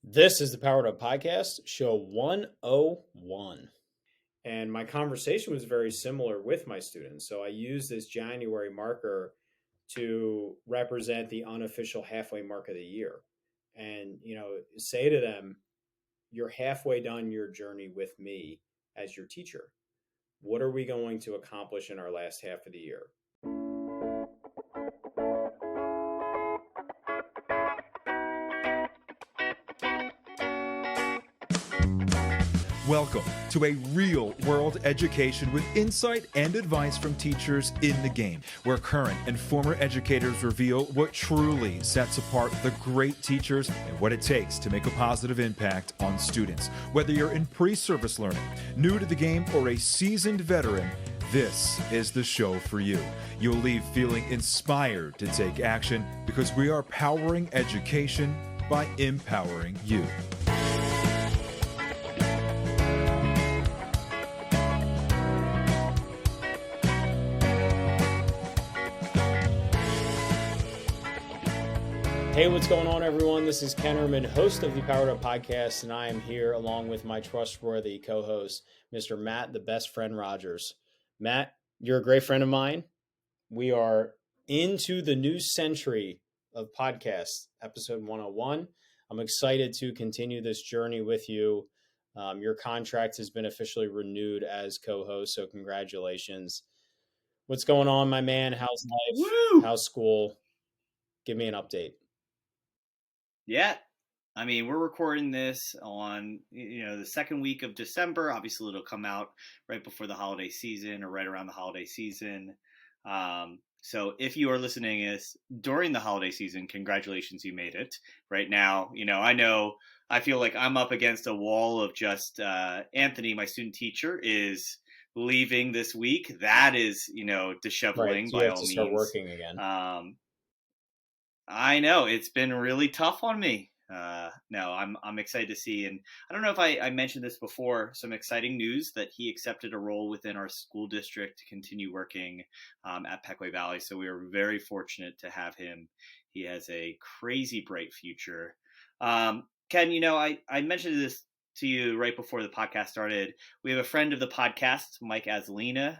This is the Powered Up Podcast, show 101. And my conversation was very similar with my students. So I used this January marker to represent the unofficial halfway mark of the year. And, say to them, you're halfway done your journey with me as your teacher. What are we going to accomplish in our last half of the year? Welcome to a real-world education with insight and advice from teachers in the game, where current and former educators reveal what truly sets apart the great teachers and what it takes to make a positive impact on students. Whether you're in pre-service learning, new to the game, or a seasoned veteran, this is the show for you. You'll leave feeling inspired to take action because we are powering education by empowering you. Hey, what's going on, everyone? This is Ken Erman, host of the Powered Up Podcast, and I am here along with my trustworthy co-host, Mr. Matt, the best friend Rogers. Matt, you're a great friend of mine. We are into the new century of podcasts, episode 101. I'm excited to continue this journey with you. Your contract has been officially renewed as co-host, so congratulations. What's going on, my man? How's life? Woo! How's school? Give me an update. Yeah. I mean, we're recording this on, the second week of December. Obviously, it'll come out right before the holiday season or right around the holiday season. So if you are listening this during the holiday season, congratulations, you made it. Right now, I feel like I'm up against a wall of just Anthony, my student teacher, is leaving this week. That is, disheveling by all means. Start working again. I know it's been really tough on me. No, I'm excited to see, and I don't know if I mentioned this before. Some exciting news that he accepted a role within our school district to continue working at Peckway Valley. So we are very fortunate to have him. He has a crazy bright future. Ken, I mentioned this to you right before the podcast started. We have a friend of the podcast, Mike Azalina.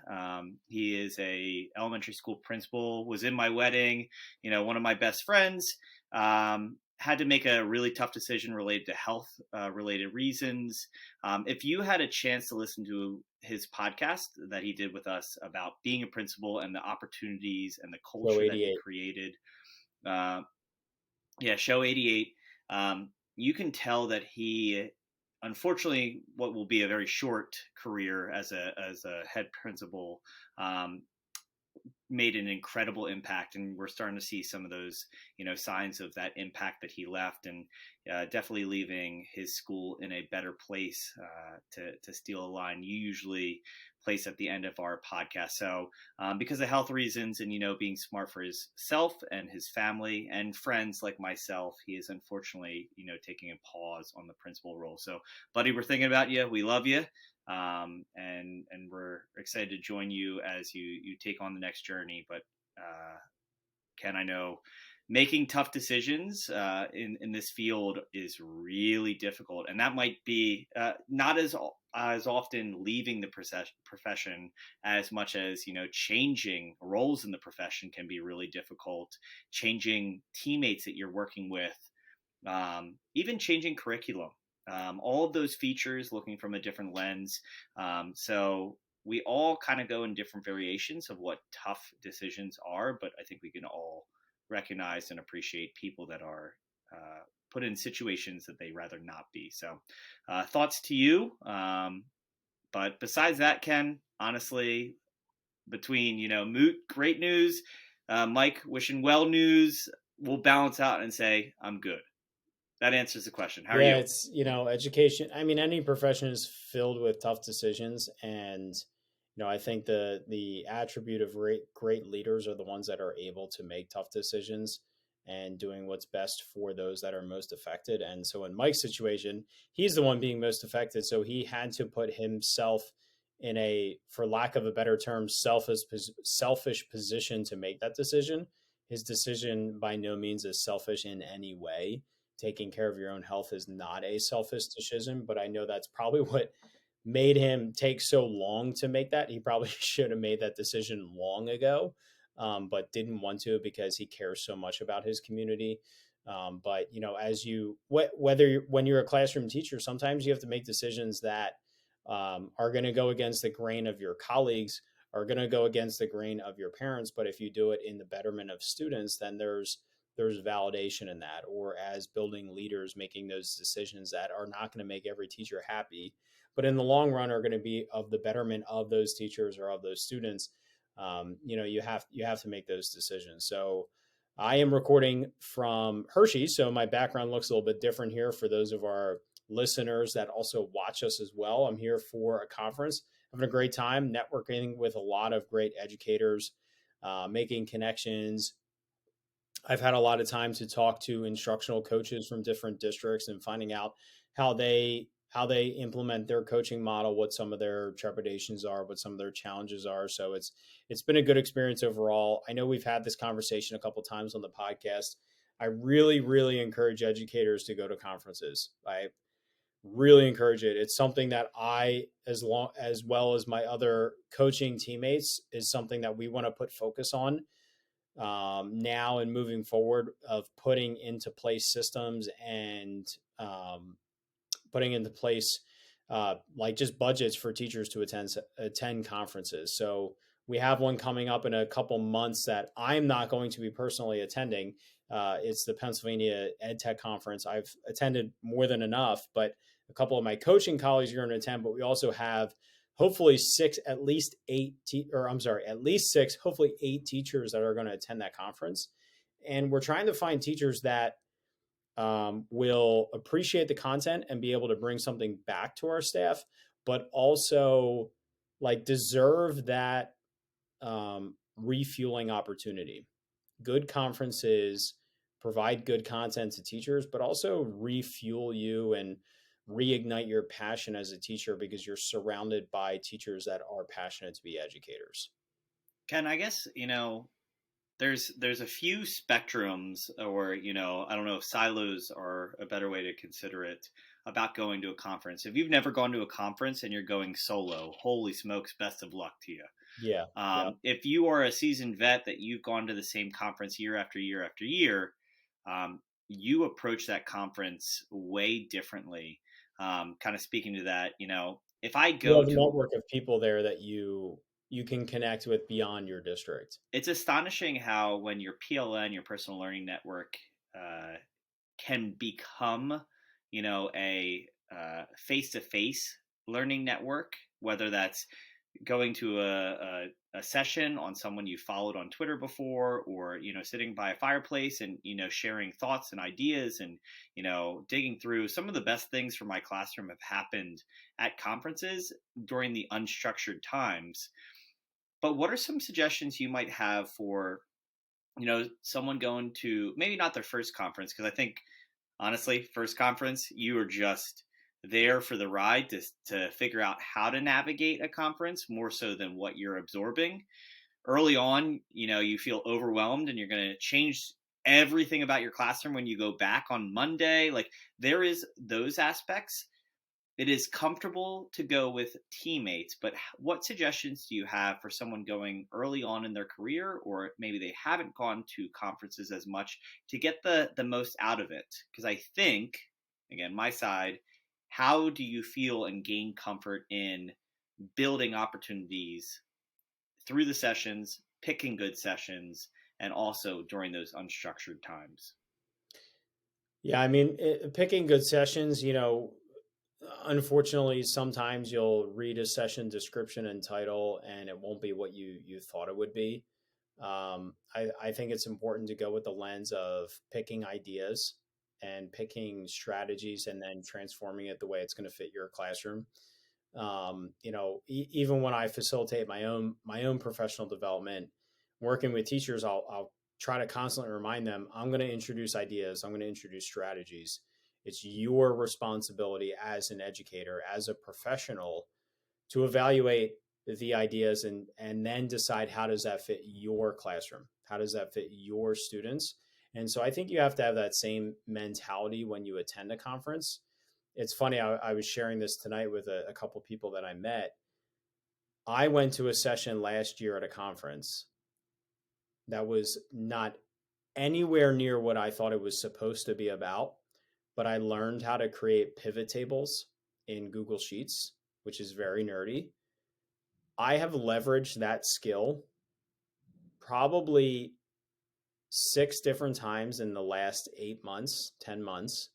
He is a elementary school principal, was in my wedding, one of my best friends, had to make a really tough decision related to health related reasons. If you had a chance to listen to his podcast that he did with us about being a principal and the opportunities and the culture that he created, Show 88, you can tell that he, unfortunately, what will be a very short career as a head principal, made an incredible impact, and we're starting to see some of those, signs of that impact that he left, and definitely leaving his school in a better place. To steal a line you usually place at the end of our podcast. So because of health reasons and, being smart for himself and his family and friends like myself, he is unfortunately, taking a pause on the principal role. So, buddy, we're thinking about you. We love you. And we're excited to join you as you take on the next journey. But Ken, I know making tough decisions in this field is really difficult, and that might be not as often leaving the profession as much as changing roles in the profession can be really difficult. Changing teammates that you're working with, even changing curriculum. All of those features, looking from a different lens. So we all kind of go in different variations of what tough decisions are, but I think we can all recognize and appreciate people that are put in situations that they rather not be. So thoughts to you. But besides that, Ken, honestly, between, Moot, great news, Mike, wishing well news, we'll balance out and say, I'm good. That answers the question. How are you? Yeah, it's, education. I mean, any profession is filled with tough decisions. And, I think the attribute of great leaders are the ones that are able to make tough decisions and doing what's best for those that are most affected. And so in Mike's situation, he's the one being most affected. So he had to put himself in a, for lack of a better term, selfish position to make that decision. His decision by no means is selfish in any way taking care of your own health is not a selfish decision, but I know that's probably what made him take so long to make that. He probably should have made that decision long ago, but didn't want to because he cares so much about his community. But you know, as you whether when you're a classroom teacher, sometimes you have to make decisions that are going to go against the grain of your colleagues, are going to go against the grain of your parents. But if you do it in the betterment of students, then there's validation in that. Or as building leaders, making those decisions that are not going to make every teacher happy, but in the long run are going to be of the betterment of those teachers or of those students. You know, you have to make those decisions. So I am recording from Hershey, so my background looks a little bit different here for those of our listeners that also watch us as well. I'm here for a conference, having a great time, networking with a lot of great educators, making connections. I've had a lot of time to talk to instructional coaches from different districts and finding out how they implement their coaching model, what some of their trepidations are, what some of their challenges are. So it's been a good experience overall. I know we've had this conversation a couple of times on the podcast. I really encourage educators to go to conferences. I really encourage it. It's something that I, as well as my other coaching teammates, is something that we want to put focus on now and moving forward, of putting into place systems and putting into place like just budgets for teachers to attend conferences. So we have one coming up in a couple months that I'm not going to be personally attending. It's the Pennsylvania EdTech Conference. I've attended more than enough, but a couple of my coaching colleagues are going to attend. But we also have hopefully at least six, hopefully 8 teachers that are going to attend that conference. And we're trying to find teachers that will appreciate the content and be able to bring something back to our staff, but also like deserve that refueling opportunity. Good conferences provide good content to teachers, but also refuel you and reignite your passion as a teacher because you're surrounded by teachers that are passionate to be educators. Ken, I guess, there's a few spectrums, or I don't know if silos are a better way to consider it, about going to a conference. If you've never gone to a conference and you're going solo, holy smokes, best of luck to you. Yeah. If you are a seasoned vet that you've gone to the same conference year after year after year, you approach that conference way differently. Kind of speaking to that, if I You go have a to, network of people there that you can connect with beyond your district. it's astonishing how when your PLN, your personal learning network, can become, a face-to-face learning network, whether that's going to a session on someone you followed on Twitter before, or sitting by a fireplace and sharing thoughts and ideas, and digging through. Some of the best things for my classroom have happened at conferences during the unstructured times. But what are some suggestions you might have for someone going to maybe not their first conference? Because I think honestly, first conference, you are just there for the ride to figure out how to navigate a conference more so than what you're absorbing. Early on, you feel overwhelmed and you're going to change everything about your classroom when you go back on Monday. Like, there is those aspects. It is comfortable to go with teammates, but what suggestions do you have for someone going early on in their career, or maybe they haven't gone to conferences as much, to get the most out of it? Because I think, again, my side, how do you feel and gain comfort in building opportunities through the sessions, picking good sessions, and also during those unstructured times? Yeah, I mean, picking good sessions, unfortunately, sometimes you'll read a session description and title, and it won't be what you thought it would be. I think it's important to go with the lens of picking ideas and picking strategies and then transforming it the way it's going to fit your classroom. Even when I facilitate my own professional development, working with teachers, I'll try to constantly remind them, I'm going to introduce ideas. I'm going to introduce strategies. It's your responsibility as an educator, as a professional, to evaluate the ideas and then decide how does that fit your classroom? How does that fit your students? And so I think you have to have that same mentality when you attend a conference. It's funny, I was sharing this tonight with a couple people that I met. I went to a session last year at a conference that was not anywhere near what I thought it was supposed to be about, but I learned how to create pivot tables in Google Sheets, which is very nerdy. I have leveraged that skill probably 6 different times in the last 8 months, 10 months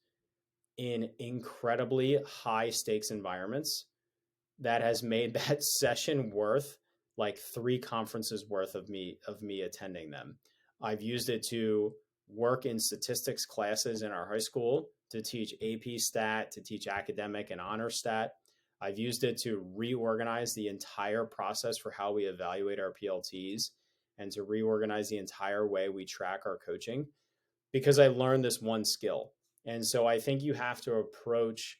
in incredibly high stakes environments that has made that session worth like 3 conferences worth of me attending them. I've used it to work in statistics classes in our high school, to teach AP stat, to teach academic and honor stat. I've used it to reorganize the entire process for how we evaluate our PLTs and to reorganize the entire way we track our coaching because I learned this one skill. And so I think you have to approach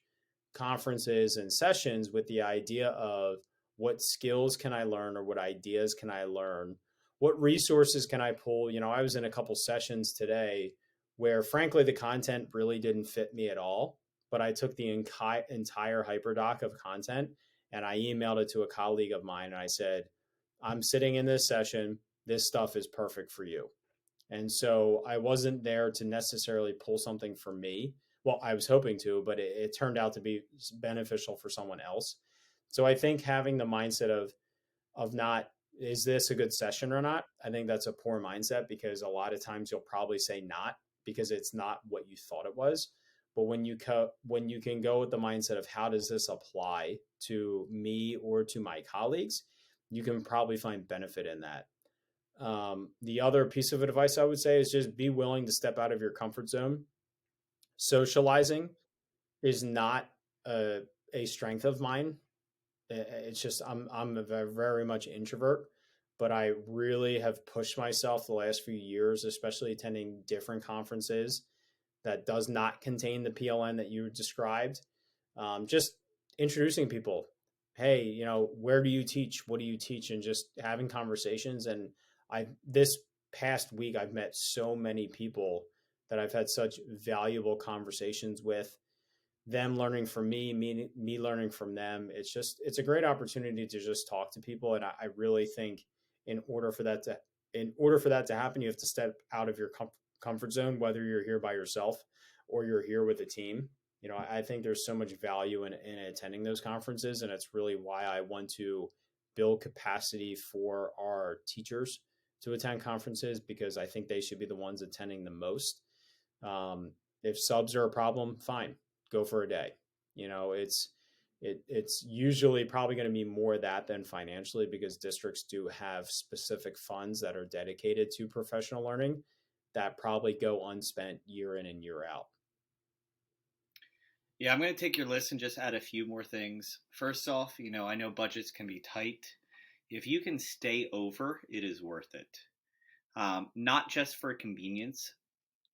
conferences and sessions with the idea of what skills can I learn or what ideas can I learn? What resources can I pull? I was in a couple sessions today where frankly the content really didn't fit me at all, but I took the entire hyperdoc of content and I emailed it to a colleague of mine and I said, I'm sitting in this session. This stuff is perfect for you. And so I wasn't there to necessarily pull something for me. Well, I was hoping to, but it turned out to be beneficial for someone else. So I think having the mindset of not, is this a good session or not? I think that's a poor mindset because a lot of times you'll probably say not because it's not what you thought it was. But when you can go with the mindset of how does this apply to me or to my colleagues, you can probably find benefit in that. The other piece of advice I would say is just be willing to step out of your comfort zone. Socializing is not a strength of mine. It's just I'm a very much introvert, but I really have pushed myself the last few years, especially attending different conferences that does not contain the PLN that you described. Just introducing people. Hey, where do you teach? What do you teach? And just having conversations. And this past week, I've met so many people that I've had such valuable conversations with, them learning from me learning from them. It's a great opportunity to just talk to people. And I really think in order for that to happen, you have to step out of your comfort zone, whether you're here by yourself or you're here with a team. I think there's so much value in attending those conferences. And it's really why I want to build capacity for our teachers to attend conferences, because I think they should be the ones attending the most. If subs are a problem, fine, go for a day. It's usually probably going to be more of that than financially, because districts do have specific funds that are dedicated to professional learning that probably go unspent year in and year out. Yeah, I'm going to take your list and just add a few more things. First off, I know budgets can be tight. If you can stay over, it is worth it. Not just for convenience,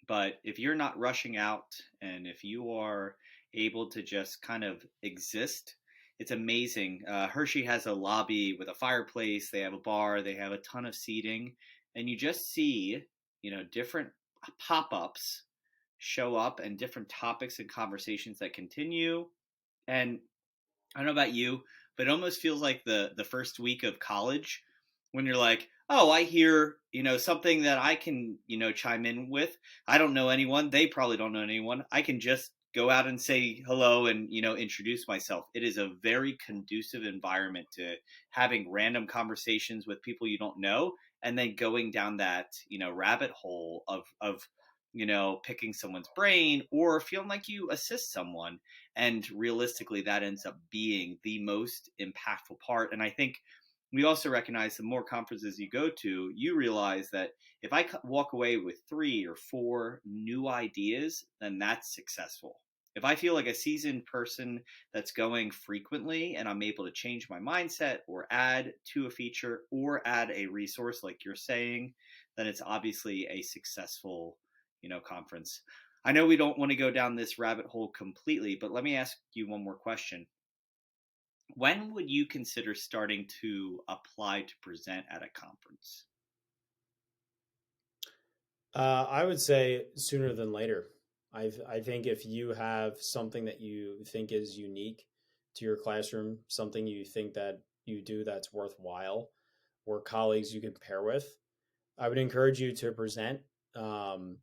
but if you're not rushing out and if you are able to just kind of exist, it's amazing. Hershey has a lobby with a fireplace. They have a bar. They have a ton of seating. And you just see, different pop-ups show up and different topics and conversations that continue. And I don't know about you, but it almost feels like the first week of college when you're like, oh, I hear, something that I can, chime in with. I don't know anyone. They probably don't know anyone. I can just go out and say hello and, introduce myself. It is a very conducive environment to having random conversations with people you don't know, and then going down that, rabbit hole of picking someone's brain or feeling like you assist someone. And realistically, that ends up being the most impactful part. And I think we also recognize the more conferences you go to, you realize that if I walk away with 3 or 4 new ideas, then that's successful. If I feel like a seasoned person that's going frequently and I'm able to change my mindset or add to a feature or add a resource like you're saying, then it's obviously a successful conference. I know we don't want to go down this rabbit hole completely, but let me ask you one more question. When would you consider starting to apply to present at a conference? I would say sooner than later. I think if you have something that you think is unique to your classroom, something you think that you do that's worthwhile, or colleagues you can pair with, I would encourage you to present. Um,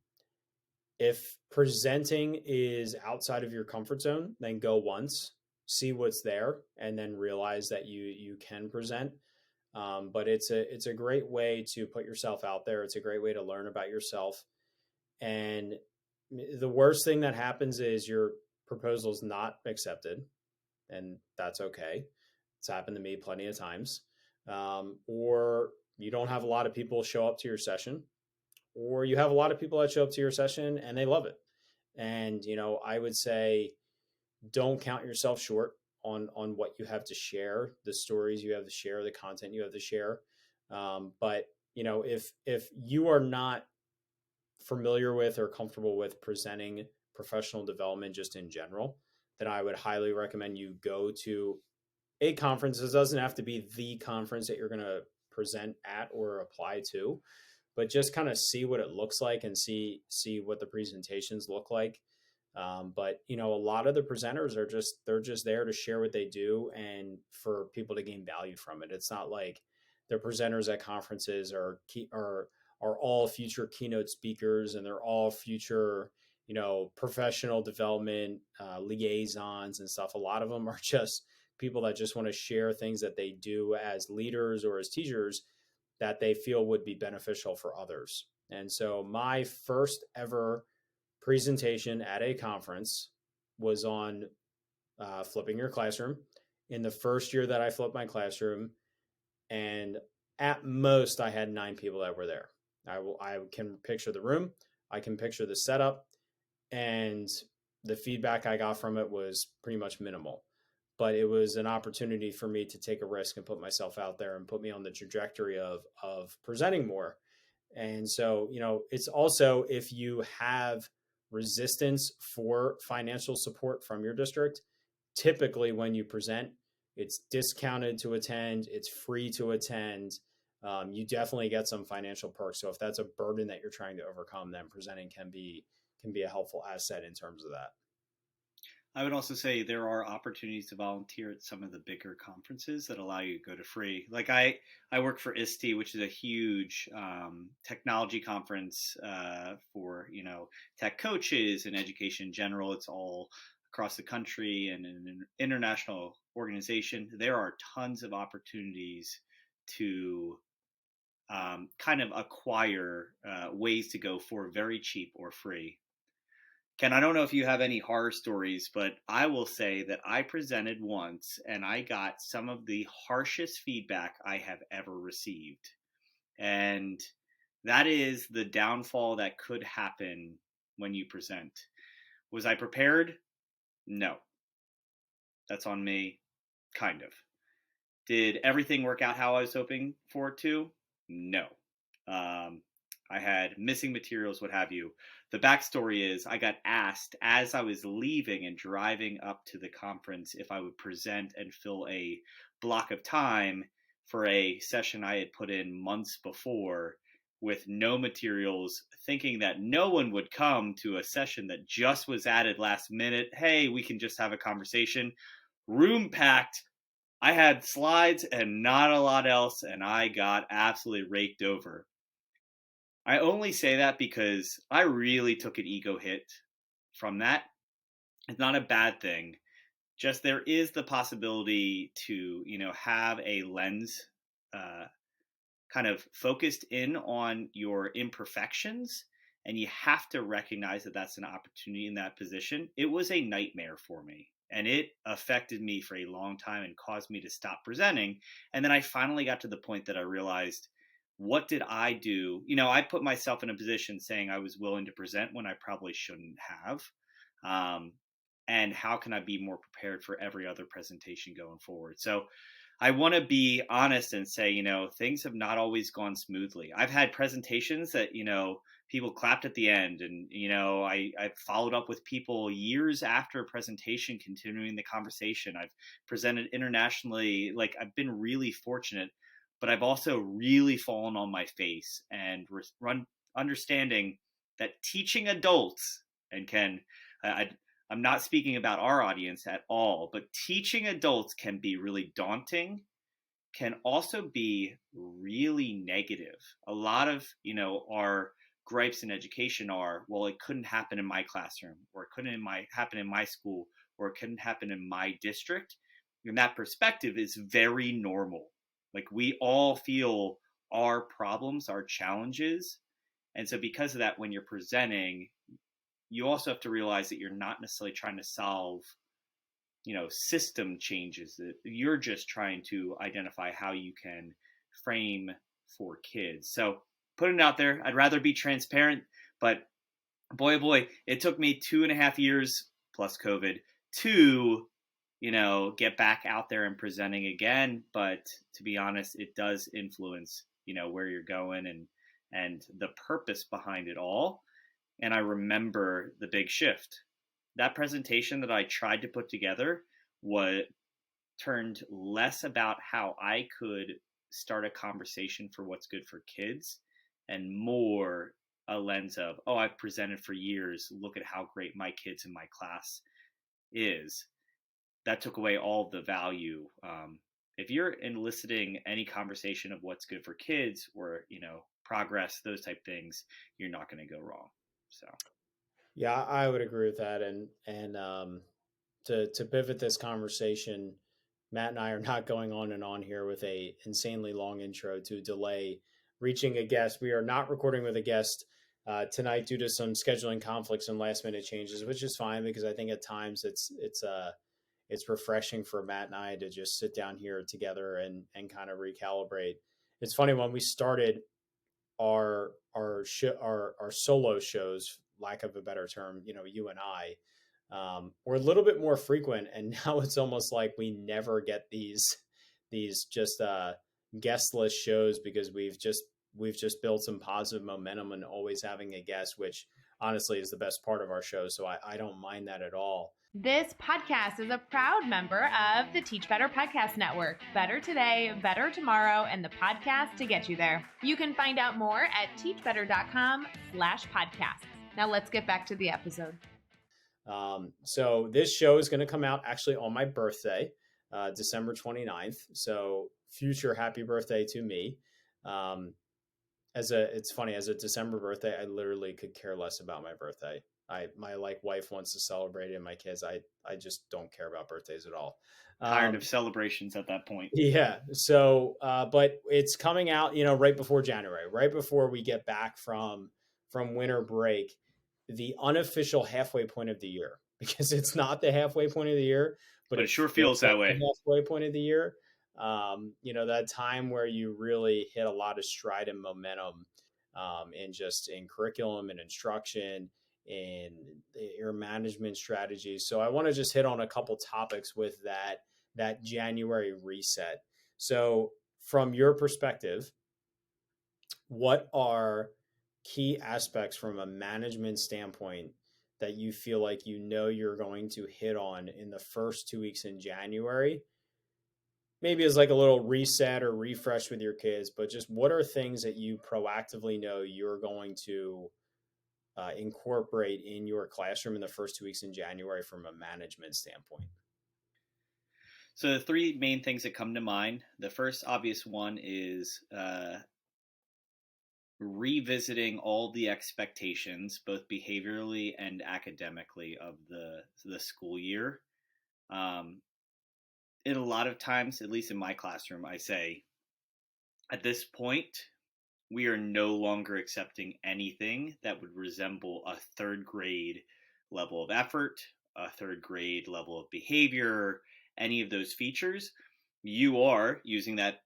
if presenting is outside of your comfort zone, then go once, see what's there, and then realize that you can present. But it's a great way to put yourself out there. It's a great way to learn about yourself. And the worst thing that happens is your proposal is not accepted, and that's okay. It's happened to me plenty of times. Or you don't have a lot of people show up to your session, or you have a lot of people that show up to your session and they love it. And I would say don't count yourself short on what you have to share, the stories you have to share, the content you have to share. But if you are not familiar with or comfortable with presenting professional development just in general, then I would highly recommend you go to a conference. It doesn't have to be the conference that you're going to present at or apply to, but just kind of see what it looks like and see what the presentations look like. But a lot of the presenters they're just there to share what they do and for people to gain value from it. It's not like the presenters at conferences are all future keynote speakers and they're all future professional development liaisons and stuff. A lot of them are just people that just want to share things that they do as leaders or as teachers that they feel would be beneficial for others. And so my first ever presentation at a conference was on flipping your classroom. In the first year that I flipped my classroom, and at most I had 9 people that were there. I can picture the room, I can picture the setup, and the feedback I got from it was pretty much minimal. But it was an opportunity for me to take a risk and put myself out there and put me on the trajectory of presenting more. And so, it's also if you have resistance for financial support from your district, typically when you present, it's discounted to attend, it's free to attend. You definitely get some financial perks. So if that's a burden that you're trying to overcome, then presenting can be a helpful asset in terms of that. I would also say there are opportunities to volunteer at some of the bigger conferences that allow you to go to free. Like I work for ISTE, which is a huge technology conference for tech coaches and education in general. It's all across the country and an international organization. There are tons of opportunities to kind of acquire ways to go for very cheap or free. Ken, I don't know if you have any horror stories, but I will say that I presented once and I got some of the harshest feedback I have ever received. And that is the downfall that could happen when you present. Was I prepared? No. That's on me, kind of. Did everything work out how I was hoping for it to? No. I had missing materials, what have you. The backstory is I got asked as I was leaving and driving up to the conference if I would present and fill a block of time for a session I had put in months before with no materials, thinking that no one would come to a session that just was added last minute. Hey, we can just have a conversation. Room packed. I had slides and not a lot else, and I got absolutely raked over. I only say that because I really took an ego hit from that. It's not a bad thing. Just there is the possibility to, have a lens kind of focused in on your imperfections. And you have to recognize that that's an opportunity in that position. It was a nightmare for me. And it affected me for a long time and caused me to stop presenting. And then I finally got to the point that I realized, what did I do? I put myself in a position saying I was willing to present when I probably shouldn't have. And how can I be more prepared for every other presentation going forward? So I want to be honest and say, things have not always gone smoothly. I've had presentations that, people clapped at the end and, I followed up with people years after a presentation, continuing the conversation. I've presented internationally. Like I've been really fortunate, but I've also really fallen on my face and run understanding that teaching adults, and Ken, I'm not speaking about our audience at all, but teaching adults can be really daunting, can also be really negative. A lot of, our gripes in education are, well, it couldn't happen in my classroom, or it couldn't happen in my school, or it couldn't happen in my district. And that perspective is very normal. Like, we all feel our problems, our challenges. And so because of that, when you're presenting, you also have to realize that you're not necessarily trying to solve, system changes. That you're just trying to identify how you can frame for kids. So putting it out there, I'd rather be transparent, but boy, oh boy, it took me 2.5 years plus COVID to, get back out there and presenting again. But to be honest, it does influence, where you're going and the purpose behind it all. And I remember the big shift. That presentation that I tried to put together turned less about how I could start a conversation for what's good for kids, and more a lens of, oh, I've presented for years. Look at how great my kids in my class is. That took away all the value. If you're eliciting any conversation of what's good for kids, or, progress, those type things, you're not going to go wrong. So. Yeah, I would agree with that. And to pivot this conversation, Matt and I are not going on and on here with a insanely long intro to delay reaching a guest. We are not recording with a guest tonight due to some scheduling conflicts and last minute changes, which is fine, because I think at times it's refreshing for Matt and I to just sit down here together and kind of recalibrate. It's funny, when we started our solo shows, lack of a better term, you and I, were a little bit more frequent, and now it's almost like we never get these just guestless shows, because we've just built some positive momentum and always having a guest, which honestly is the best part of our show. So I don't mind that at all. This podcast is a proud member of the Teach Better Podcast Network. Better today, better tomorrow, and the podcast to get you there. You can find out more at teachbetter.com/podcasts. Now let's get back to the episode. So this show is going to come out actually on my birthday, December 29th. So future happy birthday to me. It's funny, as a December birthday, I literally could care less about my birthday. My wife wants to celebrate it, and my kids, I just don't care about birthdays at all. Tired of celebrations at that point. Yeah. So, but it's coming out, right before January, right before we get back from winter break, the unofficial halfway point of the year, because it's not the halfway point of the year, but it sure feels that way. The halfway point of the year. That time where you really hit a lot of stride and momentum, in curriculum and instruction, in your management strategies. So I want to just hit on a couple topics with that January reset. So from your perspective, what are key aspects from a management standpoint that you feel like you're going to hit on in the first 2 weeks in January? Maybe as like a little reset or refresh with your kids, but just what are things that you proactively know you're going to incorporate in your classroom in the first 2 weeks in January from a management standpoint? So the three main things that come to mind, the first obvious one is revisiting all the expectations, both behaviorally and academically, of the school year. In a lot of times, at least in my classroom, I say, at this point, we are no longer accepting anything that would resemble a third grade level of effort, a third grade level of behavior, any of those features. You are using that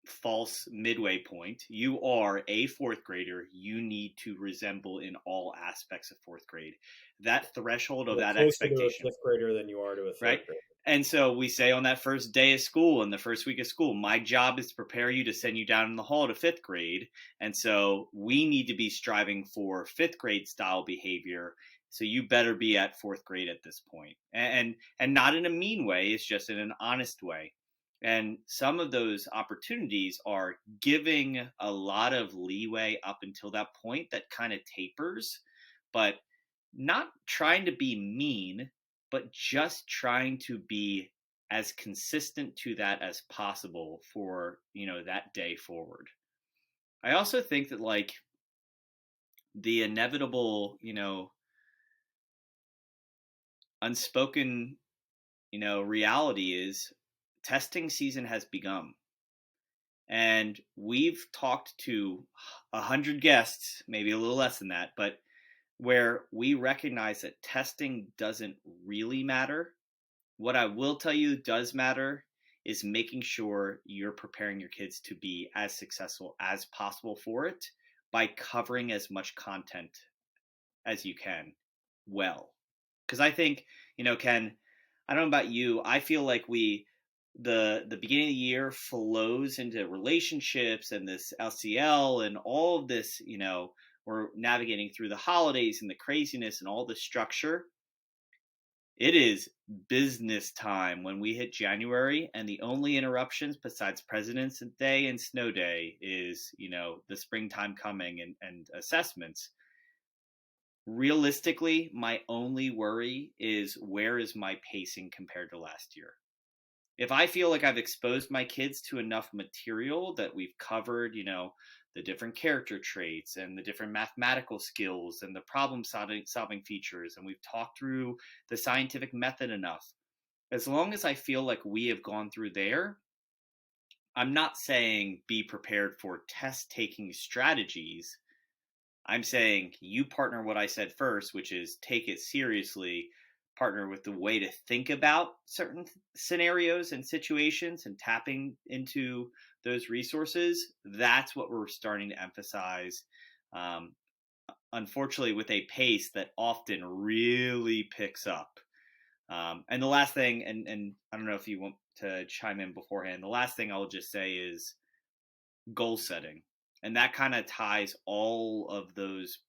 false midway point. You are a fourth grader. You need to resemble in all aspects of fourth grade. That threshold of that expectation. Closer to a fifth grader than you are to a third right? grader. And so we say on that first day of school, and the first week of school, my job is to prepare you to send you down in the hall to fifth grade. And so we need to be striving for fifth grade style behavior. So you better be at fourth grade at this point. And not in a mean way, it's just in an honest way. And some of those opportunities are giving a lot of leeway up until that point that kind of tapers, but not trying to be mean, but just trying to be as consistent to that as possible for, that day forward. I also think that like the inevitable, unspoken, reality is testing season has begun. And we've talked to 100 guests, maybe a little less than that, but where we recognize that testing doesn't really matter. What I will tell you does matter is making sure you're preparing your kids to be as successful as possible for it by covering as much content as you can well. Because I think, Ken, I don't know about you, I feel like the beginning of the year flows into relationships and this LCL and all of this, we're navigating through the holidays and the craziness and all the structure. It is business time when we hit January, and the only interruptions besides President's Day and Snow Day is, the springtime coming and assessments. Realistically, my only worry is where is my pacing compared to last year? If I feel like I've exposed my kids to enough material that we've covered, the different character traits and the different mathematical skills and the problem solving features, and we've talked through the scientific method enough, as long as I feel like we have gone through there, I'm not saying be prepared for test taking strategies. I'm saying you partner what I said first, which is take it seriously, partner with the way to think about certain scenarios and situations and tapping into those resources. That's what we're starting to emphasize. Unfortunately, with a pace that often really picks up. And the last thing, and I don't know if you want to chime in beforehand, the last thing I'll just say is goal setting. And that kind of ties all of those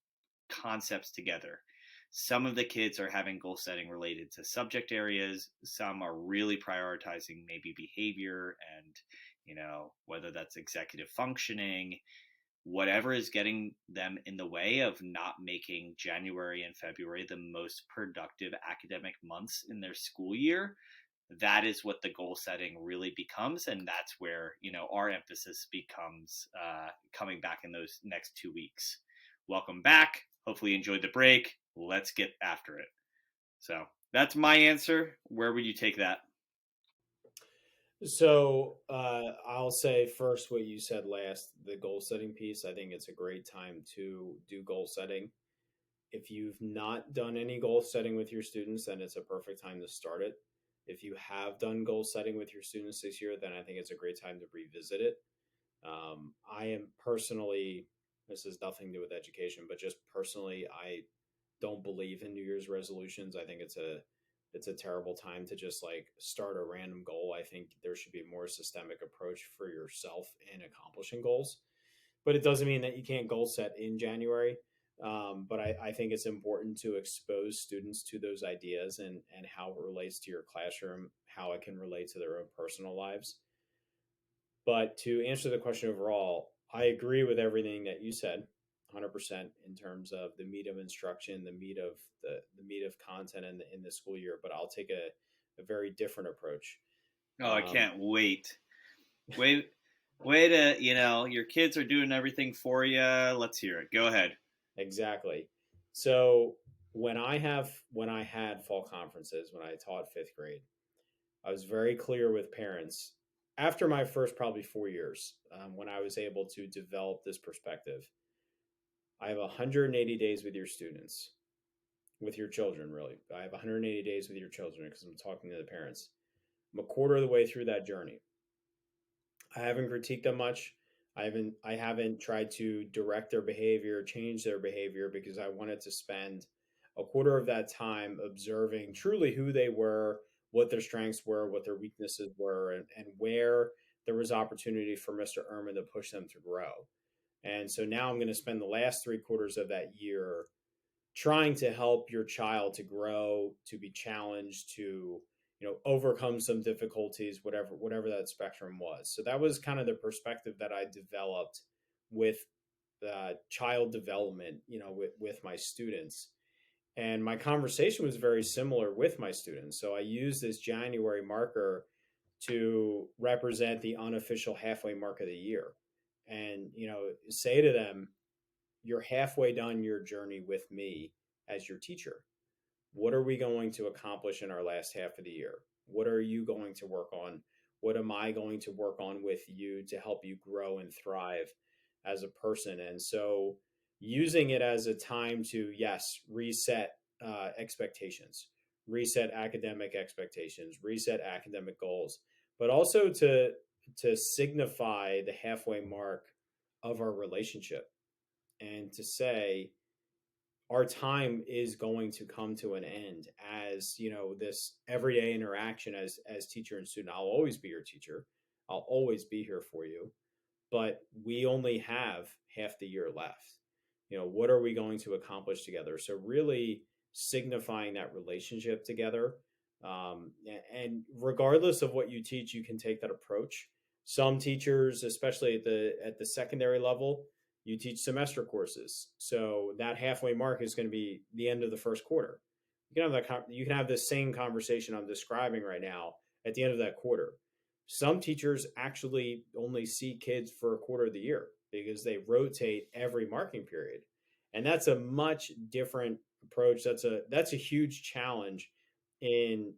concepts together. Some of the kids are having goal setting related to subject areas. Some are really prioritizing maybe behavior and, whether that's executive functioning, whatever is getting them in the way of not making January and February the most productive academic months in their school year. That is what the goal setting really becomes, and that's where our emphasis becomes coming back in those next 2 weeks. Welcome back. Hopefully you enjoyed the break. Let's get after it. So that's my answer. Where would you take that? So I'll say first what you said last, the goal setting piece. I think it's a great time to do goal setting. If you've not done any goal setting with your students, then it's a perfect time to start it. If you have done goal setting with your students this year, then I think it's a great time to revisit it. I am personally, this has nothing to do with education, but just personally, I don't believe in New Year's resolutions. I think it's a terrible time to just like start a random goal. I think there should be a more systemic approach for yourself in accomplishing goals. But it doesn't mean that you can't goal set in January. But I think it's important to expose students to those ideas and how it relates to your classroom, how it can relate to their own personal lives. But to answer the question overall, I agree with everything that you said, 100% in terms of the meat of instruction, the meat of content in the school year. But I'll take a very different approach. Oh, I Um, can't wait. Wait, wait to, your kids are doing everything for you. Let's hear it. Go ahead. exactly. So when I had fall conferences, when I taught fifth grade, I was very clear with parents after my first probably 4 years, when I was able to develop this perspective. I have 180 days with your students, with your children, really. I have 180 days with your children because I'm talking to the parents. I'm a quarter of the way through that journey. I haven't critiqued them much. I haven't tried to direct their behavior, change their behavior because I wanted to spend a quarter of that time observing truly who they were, what their strengths were, what their weaknesses were, and where there was opportunity for Mr. Ehrman to push them to grow. And so now I'm going to spend the last 3 quarters of that year trying to help your child to grow, to be challenged, to overcome some difficulties, whatever that spectrum was. So that was kind of the perspective that I developed with child development, with my students. And my conversation was very similar with my students. So I used this January marker to represent the unofficial halfway mark of the year, and say to them, you're halfway done your journey with me as your teacher. What are we going to accomplish in our last half of the year? What are you going to work on? What am I going to work on with you to help you grow and thrive as a person? And so using it as a time to, yes, reset expectations, reset academic expectations, reset academic goals, but also to signify the halfway mark of our relationship, and to say our time is going to come to an end, as this everyday interaction as teacher and student. I'll always be your teacher, I'll always be here for you, but we only have half the year left. What are we going to accomplish together? So really signifying that relationship together. And regardless of what you teach, you can take that approach. Some teachers, especially at the secondary level, you teach semester courses, so that halfway mark is going to be the end of the first quarter. You can have the same conversation I'm describing right now at the end of that quarter. Some teachers actually only see kids for a quarter of the year because they rotate every marking period, and that's a much different approach. That's a huge challenge in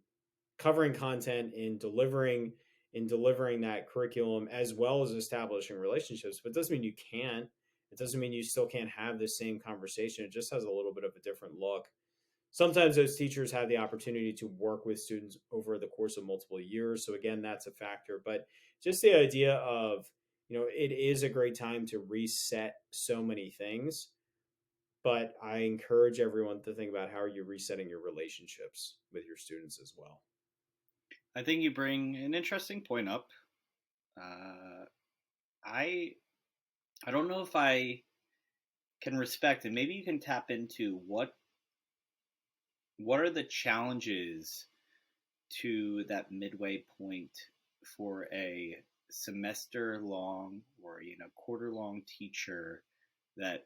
covering content, in delivering that curriculum, as well as establishing relationships. But it doesn't mean you can't. It doesn't mean you still can't have the same conversation. It just has a little bit of a different look. Sometimes those teachers have the opportunity to work with students over the course of multiple years. So again, that's a factor. But just the idea of, it is a great time to reset so many things. But I encourage everyone to think about, how are you resetting your relationships with your students as well. I think you bring an interesting point up. I don't know if I can respect, and maybe you can tap into what are the challenges to that midway point for a semester long or quarter long teacher that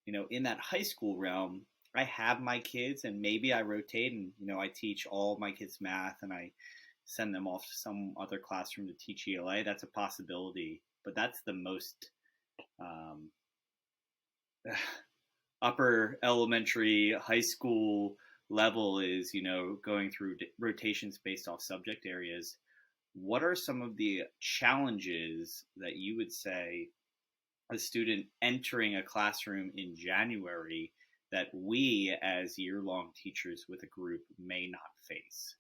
in that high school realm. I have my kids and maybe I rotate and I teach all my kids math and I send them off to some other classroom to teach ELA. That's a possibility, but that's the most upper elementary, high school level is, going through rotations based off subject areas. What are some of the challenges that you would say a student entering a classroom in January that we as year-long teachers with a group may not face?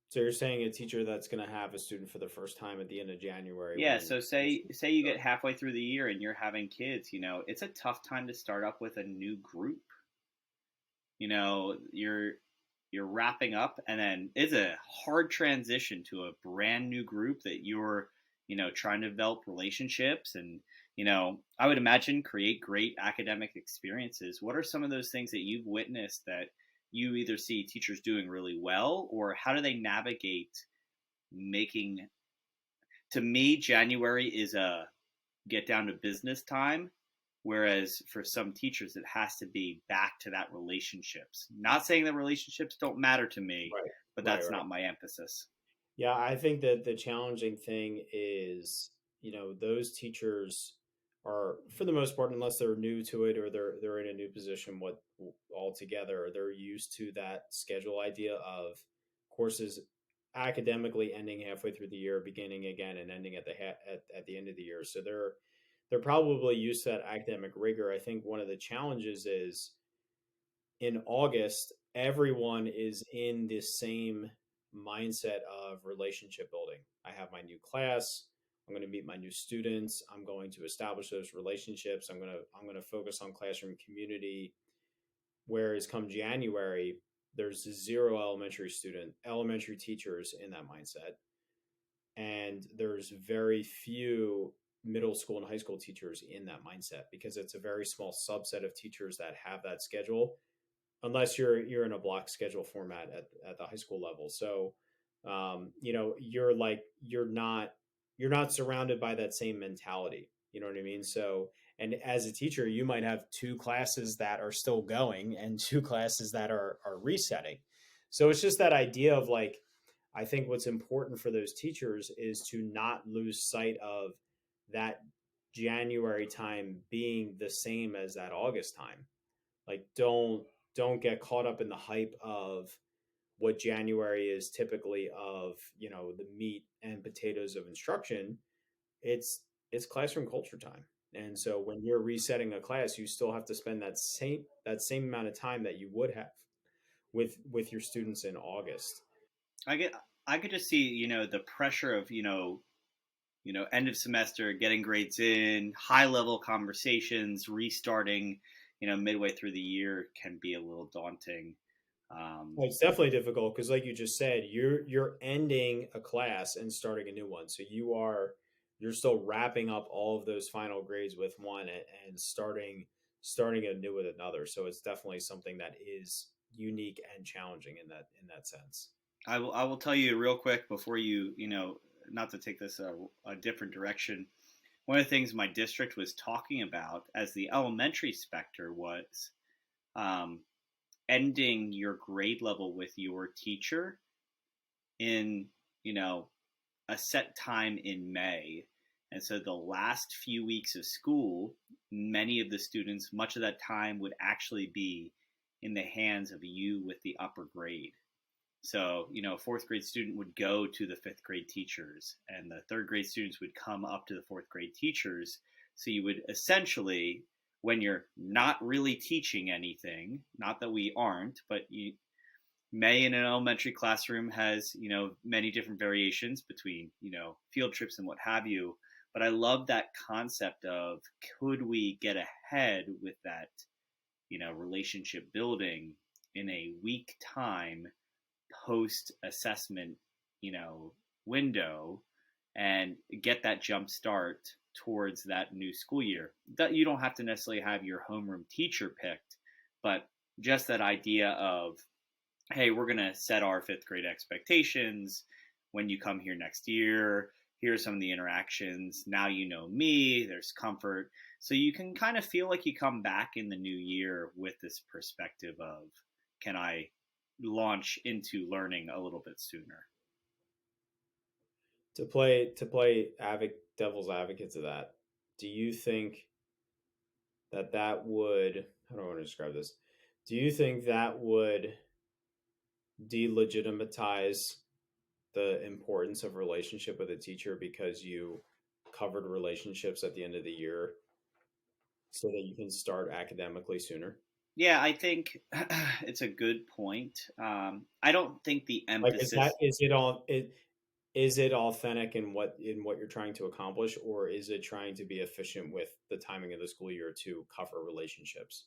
So you're saying a teacher that's going to have a student for the first time at the end of January? Yeah. So say you get halfway through the year and you're having kids. It's a tough time to start up with a new group. You're wrapping up, and then it's a hard transition to a brand new group that you're trying to develop relationships and I would imagine create great academic experiences. What are some of those things that you've witnessed that you either see teachers doing really well, or how do they navigate making? To me, January is a get down to business time, whereas for some teachers it has to be back to that relationships. Not saying that relationships don't matter to me, right, but that's not my emphasis. Yeah, I think that the challenging thing is, those teachers are, for the most part, unless they're new to it or they're in a new position altogether, they're used to that schedule idea of courses academically ending halfway through the year, beginning again, and ending at the end of the year. So they're probably used to that academic rigor. I think one of the challenges is in August, everyone is in the same mindset of relationship building. I have my new class. I'm going to meet my new students. I'm going to establish those relationships. I'm going to focus on classroom community. Whereas come January, there's zero elementary teachers in that mindset. And there's very few middle school and high school teachers in that mindset, because it's a very small subset of teachers that have that schedule. unless you're in a block schedule format at the high school level. So, you're not surrounded by that same mentality. You know what I mean? So, and as a teacher, you might have two classes that are still going and two classes that are resetting. So it's just that idea of like, I think what's important for those teachers is to not lose sight of that January time being the same as that August time. Like, don't get caught up in the hype of what January is typically of, the meat and potatoes of instruction. It's classroom culture time. And so when you're resetting a class, you still have to spend that same amount of time that you would have with your students in August. I get I could just see, the pressure of, end of semester, getting grades in, high level conversations, restarting, midway through the year can be a little daunting. Well, it's definitely difficult because, like you just said, you're ending a class and starting a new one. So you're still wrapping up all of those final grades with one and starting anew with another. So it's definitely something that is unique and challenging in that sense. I will tell you real quick before not to take this a different direction. One of the things my district was talking about as the elementary specter was um, ending your grade level with your teacher in, a set time in May. And so the last few weeks of school, many of the students, much of that time would actually be in the hands of you with the upper grade. So, a fourth grade student would go to the fifth grade teachers, and the third grade students would come up to the fourth grade teachers. So you would essentially, when you're not really teaching anything, not that we aren't, but May in an elementary classroom has, many different variations between, field trips and what have you. But I love that concept of, could we get ahead with that, relationship building in a week time post assessment, window, and get that jump start towards that new school year. That you don't have to necessarily have your homeroom teacher picked, but just that idea of, hey, we're going to set our fifth grade expectations when you come here next year. Here's some of the interactions. Now you know me, there's comfort. So you can kind of feel like you come back in the new year with this perspective of, can I launch into learning a little bit sooner? To play devil's advocate to that, do you think that would, how do I want to describe this? Do you think that would delegitimize the importance of relationship with a teacher because you covered relationships at the end of the year so that you can start academically sooner? Yeah, I think it's a good point. I don't think the Like, emphasis. is it authentic in what you're trying to accomplish, or is it trying to be efficient with the timing of the school year to cover relationships?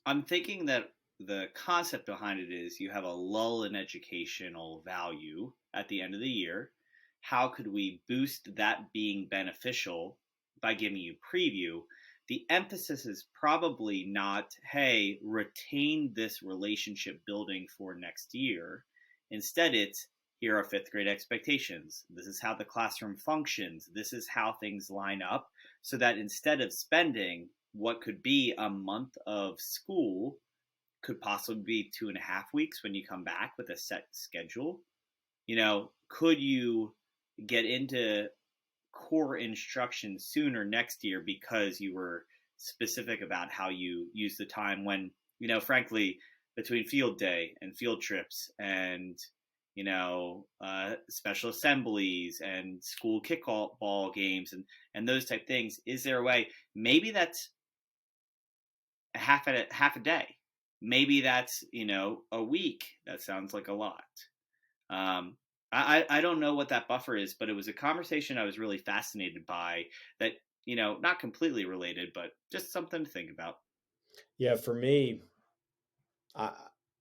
I'm thinking that the concept behind it is, you have a lull in educational value at the end of the year. How could we boost that being beneficial by giving you preview? The emphasis is probably not, hey, retain this relationship building for next year. Instead, it's, here are fifth grade expectations. This is how the classroom functions. This is how things line up. So that instead of spending what could be a month of school, could possibly be 2.5 weeks when you come back with a set schedule. Could you get into core instruction sooner next year because you were specific about how you use the time when, frankly, between field day and field trips and, special assemblies and school kickball games and those type things, is there a way? Maybe that's half a day. Maybe that's, a week. That sounds like a lot. I don't know what that buffer is, but it was a conversation I was really fascinated by that, not completely related, but just something to think about. Yeah, for me, I,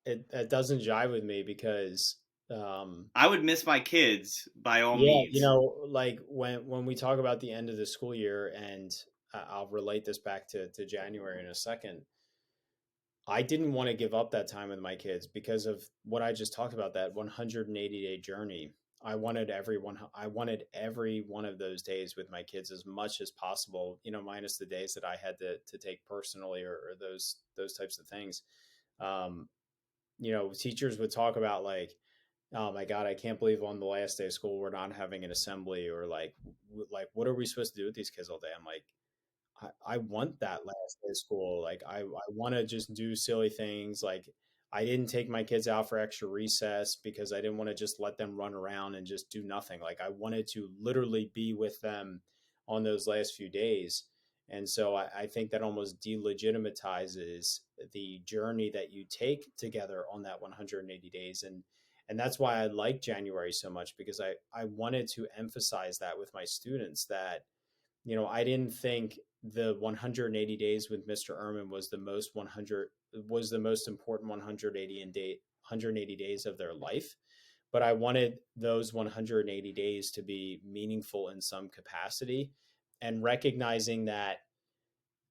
it doesn't jive with me because I would miss my kids by all yeah, means. like when we talk about the end of the school year, and I'll relate this back to January in a second. I didn't want to give up that time with my kids because of what I just talked about, that 180-day journey. I wanted every one of those days with my kids as much as possible, minus the days that I had to take personally, or those types of things. Um, Teachers would talk about like, oh my God, I can't believe on the last day of school we're not having an assembly, or like what are we supposed to do with these kids all day? I'm like, I want that last day of school. Like I want to just do silly things. Like I didn't take my kids out for extra recess because I didn't want to just let them run around and just do nothing. Like I wanted to literally be with them on those last few days. And so I think that almost delegitimizes the journey that you take together on that 180 days. And that's why I like January so much, because I wanted to emphasize that with my students, that I didn't think the 180 days with Mr. Ehrman was the most important 180 days of their life. But I wanted those 180 days to be meaningful in some capacity, and recognizing that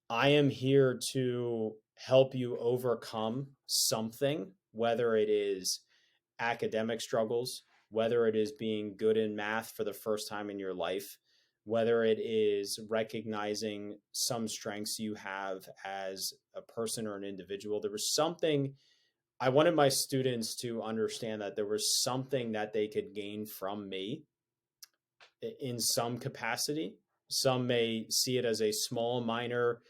I am here to help you overcome something, whether it is academic struggles, whether it is being good in math for the first time in your life, whether it is recognizing some strengths you have as a person or an individual. There was something I wanted my students to understand, that there was something that they could gain from me in some capacity. Some may see it as a small, minor,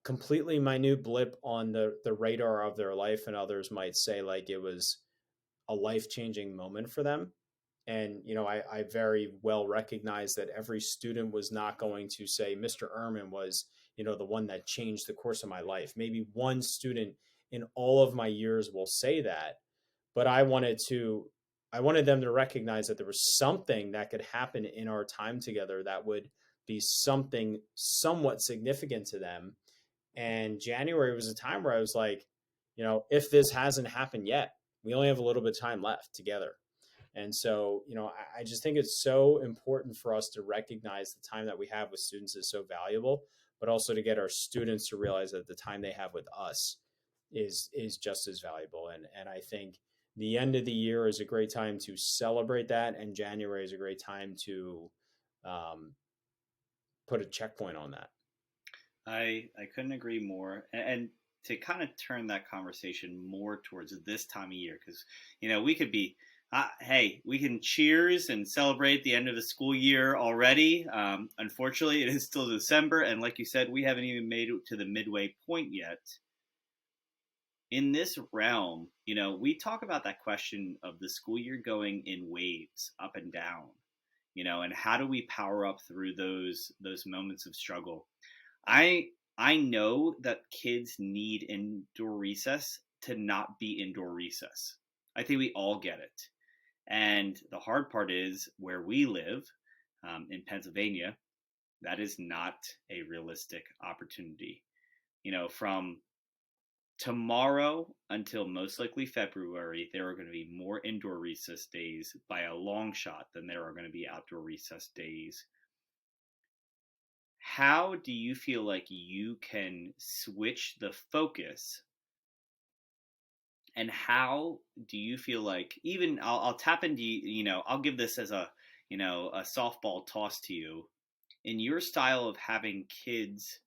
completely minute blip on the radar of their life, and others might say like it was a life-changing moment for them. And I very well recognize that every student was not going to say Mr. Ehrman was the one that changed the course of my life. Maybe one student in all of my years will say that, but I wanted them to recognize that there was something that could happen in our time together that would be something somewhat significant to them. And January was a time where I was like, if this hasn't happened yet, we only have a little bit of time left together. And so, I just think it's so important for us to recognize the time that we have with students is so valuable, but also to get our students to realize that the time they have with us is just as valuable. And I think the end of the year is a great time to celebrate that, and January is a great time to put a checkpoint on that. I couldn't agree more. And to kind of turn that conversation more towards this time of year, because we could be hey, we can cheers and celebrate the end of the school year already. Unfortunately, it is still December, and like you said, we haven't even made it to the midway point yet. In this realm, we talk about that question of the school year going in waves, up and down, and how do we power up through those moments of struggle? I know that kids need indoor recess to not be indoor recess. I think we all get it. And the hard part is, where we live in Pennsylvania, that is not a realistic opportunity. From tomorrow until most likely February, there are going to be more indoor recess days by a long shot than there are going to be outdoor recess days. How do you feel like you can switch the focus? And how do you feel like, even I'll tap into, I'll give this as a softball toss to you, in your style of having kids,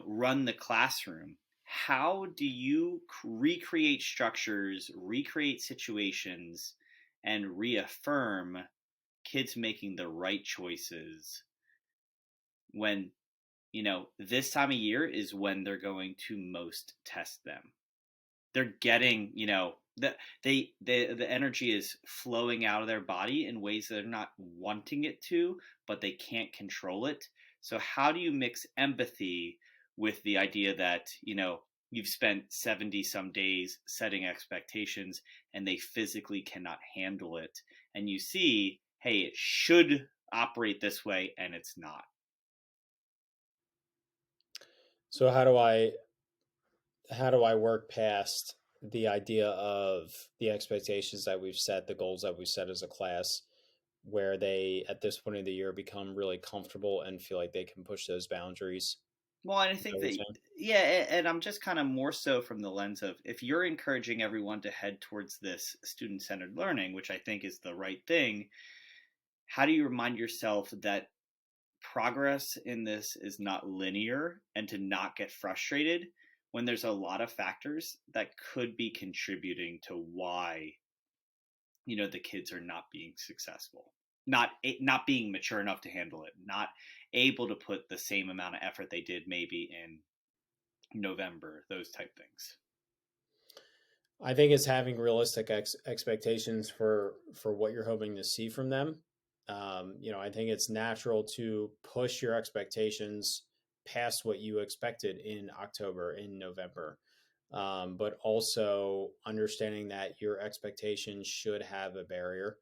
run the classroom. How do you recreate structures, recreate situations, and reaffirm kids making the right choices when, this time of year is when they're going to most test them? They're getting, the energy is flowing out of their body in ways that they're not wanting it to, but they can't control it. So how do you mix empathy with the idea that, you've spent 70 some days setting expectations and they physically cannot handle it, and you see, hey, it should operate this way and it's not? So how do I work past the idea of the expectations that we've set, the goals that we've set as a class, where they, at this point of the year, become really comfortable and feel like they can push those boundaries? Well, and I Is that think what that, you're saying? yeah, and I'm just kind of more so from the lens of if you're encouraging everyone to head towards this student centered learning, which I think is the right thing, how do you remind yourself that progress in this is not linear and to not get frustrated when there's a lot of factors that could be contributing to why the kids are not being successful, not being mature enough to handle it, not able to put the same amount of effort they did maybe in November, those type things. I think it's having realistic expectations for what you're hoping to see from them. I think it's natural to push your expectations past what you expected in October, in November, but also understanding that your expectations should have a barrier.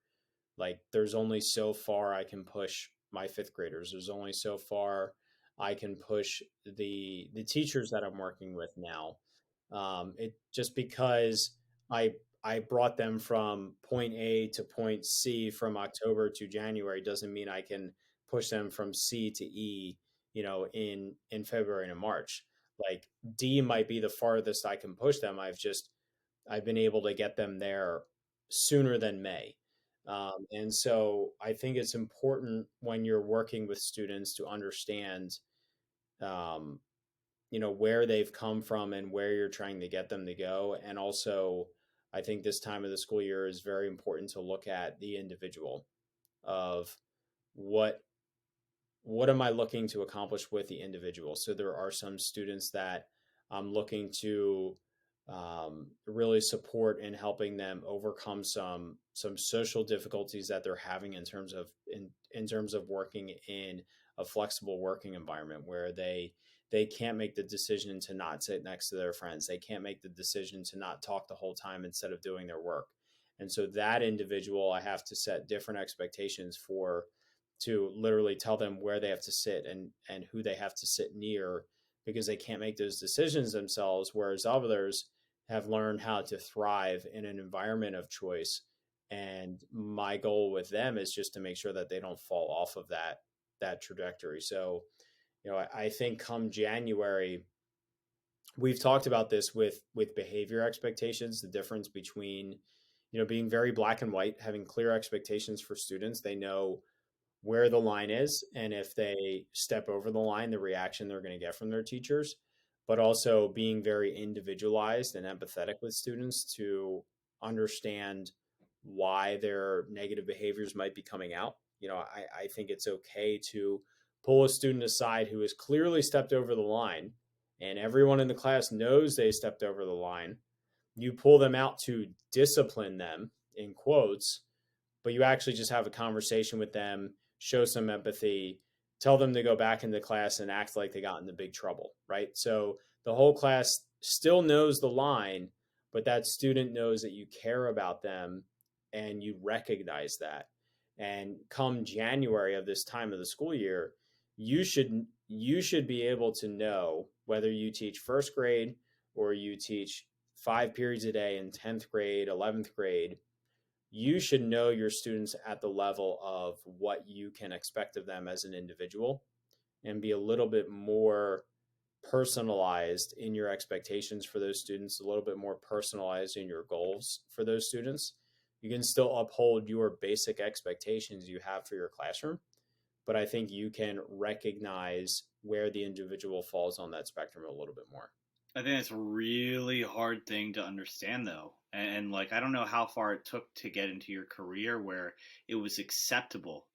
Like there's only so far I can push my fifth graders. There's only so far I can push the teachers that I'm working with now. It just because I I brought them from point A to point C from October to January doesn't mean I can push them from C to E, in February and March. Like D might be the farthest I can push them. I've been able to get them there sooner than May. And so I think it's important when you're working with students to understand, um, where they've come from and where you're trying to get them to go. And also, I think this time of the school year is very important to look at the individual of what what am I looking to accomplish with the individual? So there are some students that I'm looking to really support in helping them overcome some social difficulties that they're having in terms of working in a flexible working environment where they can't make the decision to not sit next to their friends. They can't make the decision to not talk the whole time instead of doing their work. And so that individual, I have to set different expectations for, to literally tell them where they have to sit and who they have to sit near, because they can't make those decisions themselves, whereas others have learned how to thrive in an environment of choice. And my goal with them is just to make sure that they don't fall off of that trajectory. So I think come January, we've talked about this with behavior expectations, the difference between being very black and white, having clear expectations for students. They know where the line is, and if they step over the line, the reaction they're going to get from their teachers, but also being very individualized and empathetic with students to understand why their negative behaviors might be coming out. I think it's okay to pull a student aside who has clearly stepped over the line, and everyone in the class knows they stepped over the line. You pull them out to discipline them, in quotes, but you actually just have a conversation with them, show some empathy, tell them to go back into class and act like they got into big trouble, right? So the whole class still knows the line, but that student knows that you care about them and you recognize that. And come January of this time of the school year, you should be able to know whether you teach first grade or you teach 5 periods a day in 10th grade, 11th grade. You should know your students at the level of what you can expect of them as an individual and be a little bit more personalized in your expectations for those students, a little bit more personalized in your goals for those students. You can still uphold your basic expectations you have for your classroom, but I think you can recognize where the individual falls on that spectrum a little bit more. I think it's a really hard thing to understand, though. And like, I don't know how far it took to get into your career where it was acceptable.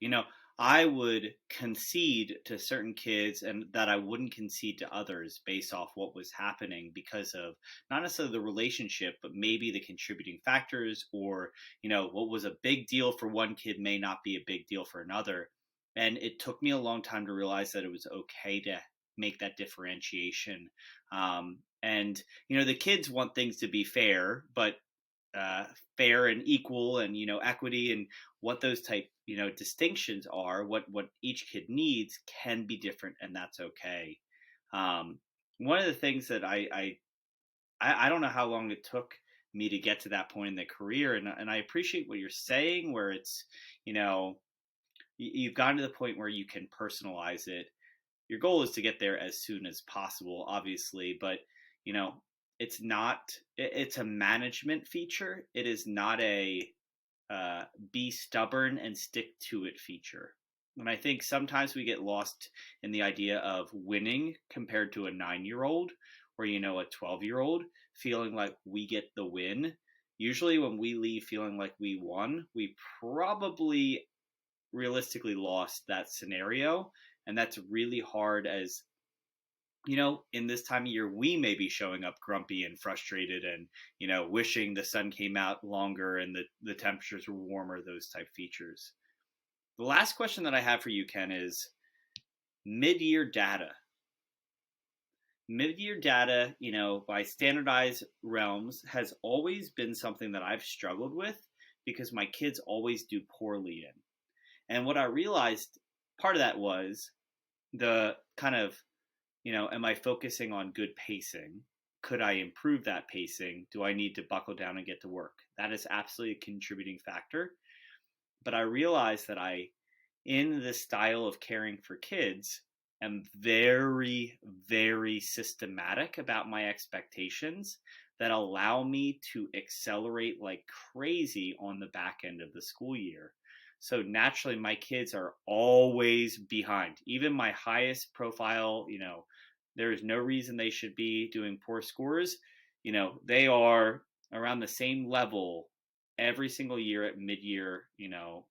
I would concede to certain kids and that I wouldn't concede to others based off what was happening because of not necessarily the relationship, but maybe the contributing factors, or, what was a big deal for one kid may not be a big deal for another. And it took me a long time to realize that it was okay to make that differentiation. And the kids want things to be fair, but fair and equal, and equity, and what those type distinctions are, what each kid needs can be different, and that's okay. One of the things that I don't know how long it took me to get to that point in the career, and I appreciate what you're saying, where it's you've gotten to the point where you can personalize it. your goal is to get there as soon as possible, obviously, but it's a management feature. It is not a be stubborn and stick to it feature. And I think sometimes we get lost in the idea of winning compared to a 9-year-old or, a 12-year-old feeling like we get the win. Usually when we leave feeling like we won, we probably realistically lost that scenario. And that's really hard as, in this time of year, we may be showing up grumpy and frustrated and, wishing the sun came out longer and the temperatures were warmer, those type features. The last question that I have for you, Ken, is MidYear Data. MidYear Data, by standardized realms, has always been something that I've struggled with because my kids always do poorly in. And what I realized, part of that was the kind of, am I focusing on good pacing? Could I improve that pacing? Do I need to buckle down and get to work? That is absolutely a contributing factor. But I realized that in the style of caring for kids, am very, very systematic about my expectations that allow me to accelerate like crazy on the back end of the school year. So naturally, my kids are always behind. Even my highest profile, there is no reason they should be doing poor scores. They are around the same level every single year at mid-year,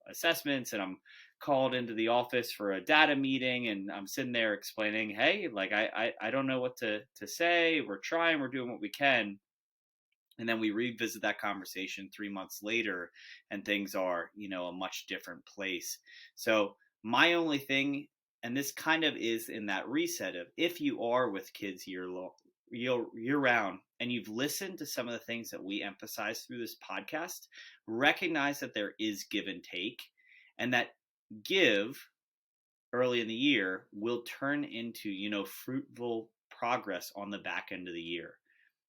assessments. And I'm called into the office for a data meeting and I'm sitting there explaining, hey, like, I don't know what to say. We're trying, we're doing what we can. And then we revisit that conversation 3 months later and things are, a much different place. So my only thing, and this kind of is in that reset of if you are with kids year round and you've listened to some of the things that we emphasize through this podcast, recognize that there is give and take, and that give early in the year will turn into, fruitful progress on the back end of the year.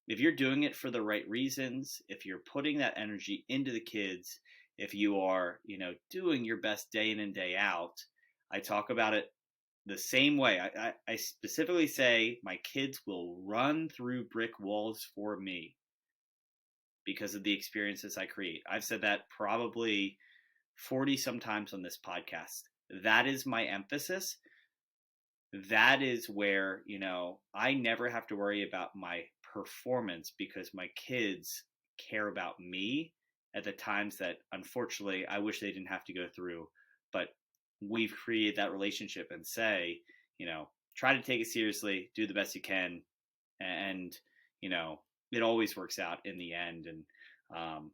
If you're doing it for the right reasons, if you're putting that energy into the kids, if you are, doing your best day in and day out, I talk about it the same way. I specifically say my kids will run through brick walls for me because of the experiences I create. I've said that probably 40 sometimes on this podcast. That is my emphasis. That is where, I never have to worry about my performance because my kids care about me at the times that unfortunately I wish they didn't have to go through. But we've created that relationship and say, try to take it seriously, do the best you can. And, it always works out in the end. And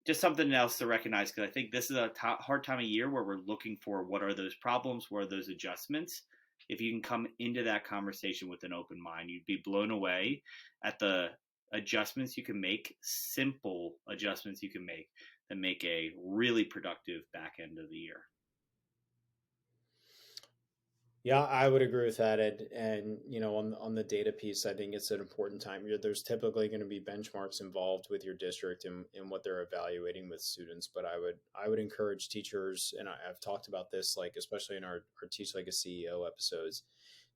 just something else to recognize, because I think this is a hard time of year where we're looking for what are those problems, what are those adjustments. If you can come into that conversation with an open mind, you'd be blown away at the adjustments you can make, simple adjustments you can make that make a really productive back end of the year. Yeah, I would agree with that, Ed. And on the data piece, I think it's an important time. There's typically going to be benchmarks involved with your district and what they're evaluating with students. But I would encourage teachers, and I've talked about this, like especially in our Teach Like a CEO episodes,